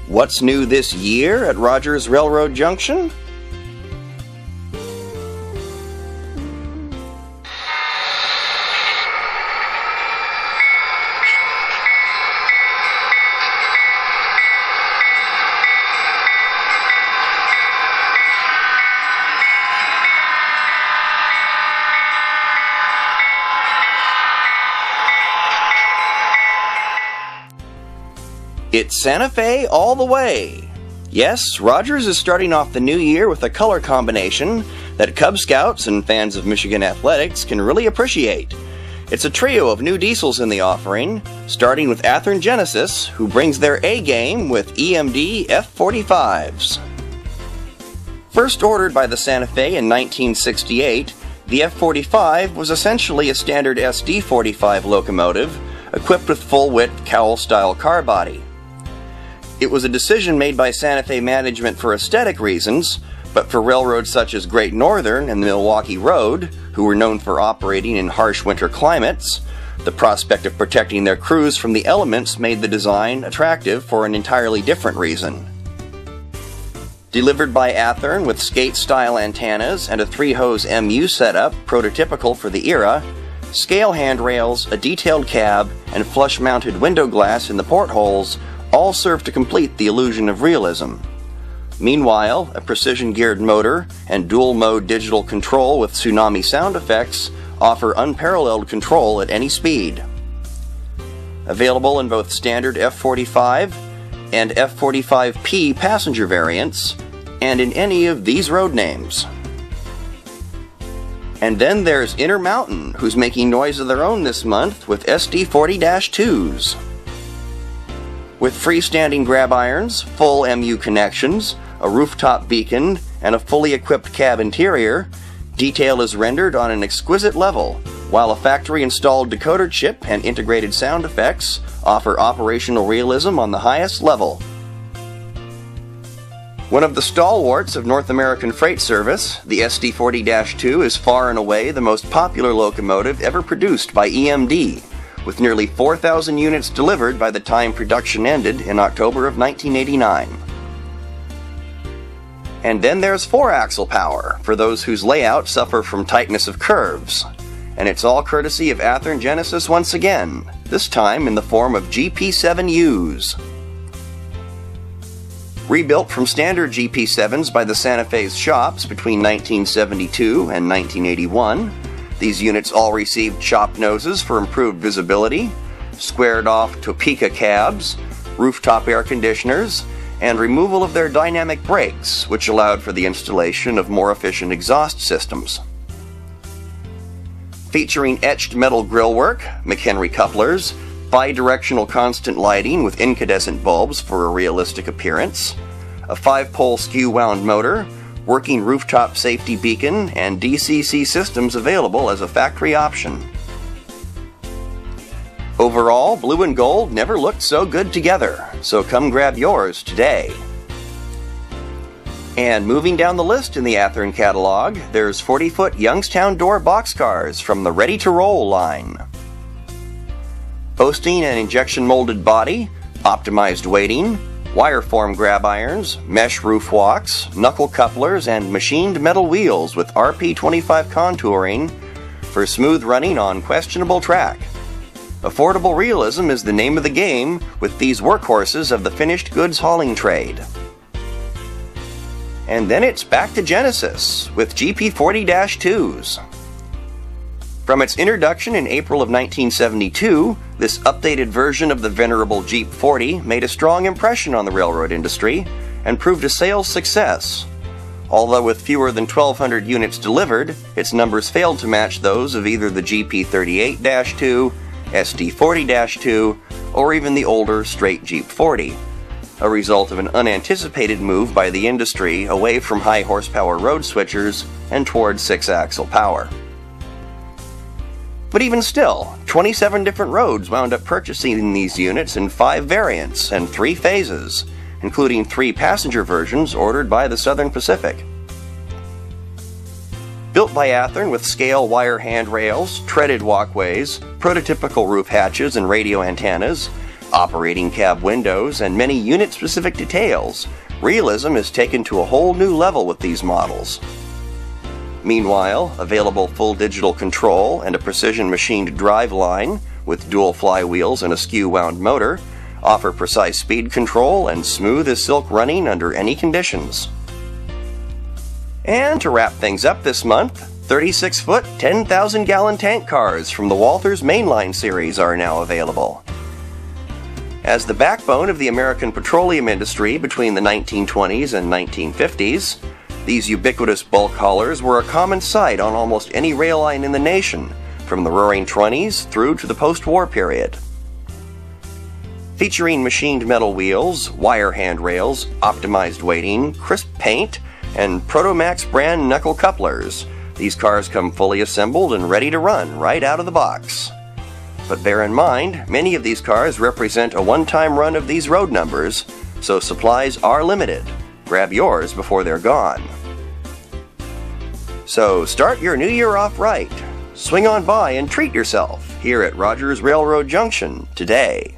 What's new this year at Rogers Railroad Junction? It's Santa Fe all the way! Yes, Rogers is starting off the new year with a color combination that Cub Scouts and fans of Michigan athletics can really appreciate. It's a trio of new diesels in the offering, starting with Athearn Genesis, who brings their A game with EMD F45s. First ordered by the Santa Fe in 1968, the F45 was essentially a standard SD45 locomotive, equipped with full-width cowl-style car body. It was a decision made by Santa Fe management for aesthetic reasons, but for railroads such as Great Northern and the Milwaukee Road, who were known for operating in harsh winter climates, the prospect of protecting their crews from the elements made the design attractive for an entirely different reason. Delivered by Athearn with skate-style antennas and a 3-hose MU setup prototypical for the era, scale handrails, a detailed cab, and flush-mounted window glass in the portholes all serve to complete the illusion of realism. Meanwhile, a precision-geared motor and dual-mode digital control with tsunami sound effects offer unparalleled control at any speed. Available in both standard F45 and F45P passenger variants, and in any of these road names. And then there's Intermountain, who's making noise of their own this month with SD40-2s. With freestanding grab irons, full MU connections, a rooftop beacon, and a fully equipped cab interior, detail is rendered on an exquisite level, while a factory-installed decoder chip and integrated sound effects offer operational realism on the highest level. One of the stalwarts of North American freight service, the SD40-2 is far and away the most popular locomotive ever produced by EMD, with nearly 4,000 units delivered by the time production ended in October of 1989. And then there's 4-axle power, for those whose layouts suffer from tightness of curves. And it's all courtesy of Athearn Genesis once again, this time in the form of GP7Us. Rebuilt from standard GP7s by the Santa Fe's shops between 1972 and 1981, these units all received chopped noses for improved visibility, squared-off Topeka cabs, rooftop air conditioners, and removal of their dynamic brakes, which allowed for the installation of more efficient exhaust systems. Featuring etched metal grillwork, McHenry couplers, bi-directional constant lighting with incandescent bulbs for a realistic appearance, a 5-pole skew-wound motor, working rooftop safety beacon, and DCC systems available as a factory option. Overall, blue and gold never looked so good together, so come grab yours today. And moving down the list in the Athearn catalog, there's 40-foot Youngstown door boxcars from the Ready to Roll line. Boasting an injection molded body, optimized weighting, wire-form grab irons, mesh roof walks, knuckle couplers, and machined metal wheels with RP25 contouring for smooth running on questionable track. Affordable realism is the name of the game with these workhorses of the finished goods hauling trade. And then it's back to Genesis with GP40-2s. From its introduction in April of 1972, this updated version of the venerable Jeep 40 made a strong impression on the railroad industry and proved a sales success. Although with fewer than 1,200 units delivered, its numbers failed to match those of either the GP38-2, SD40-2, or even the older straight Jeep 40, a result of an unanticipated move by the industry away from high horsepower road switchers and towards 6-axle power. But even still, 27 different roads wound up purchasing these units in 5 variants and 3 phases, including 3 passenger versions ordered by the Southern Pacific. Built by Athearn with scale wire handrails, treaded walkways, prototypical roof hatches and radio antennas, operating cab windows, and many unit-specific details, realism is taken to a whole new level with these models. Meanwhile, available full digital control and a precision machined drive line with dual flywheels and a skew-wound motor offer precise speed control and smooth as silk running under any conditions. And to wrap things up this month, 36-foot, 10,000-gallon tank cars from the Walthers Mainline series are now available. As the backbone of the American petroleum industry between the 1920s and 1950s, these ubiquitous bulk haulers were a common sight on almost any rail line in the nation, from the Roaring '20s through to the post-war period. Featuring machined metal wheels, wire handrails, optimized weighting, crisp paint, and Protomax brand knuckle couplers, these cars come fully assembled and ready to run right out of the box. But bear in mind, many of these cars represent a one-time run of these road numbers, so supplies are limited. Grab yours before they're gone. So start your new year off right. Swing on by and treat yourself here at Rogers Railroad Junction today.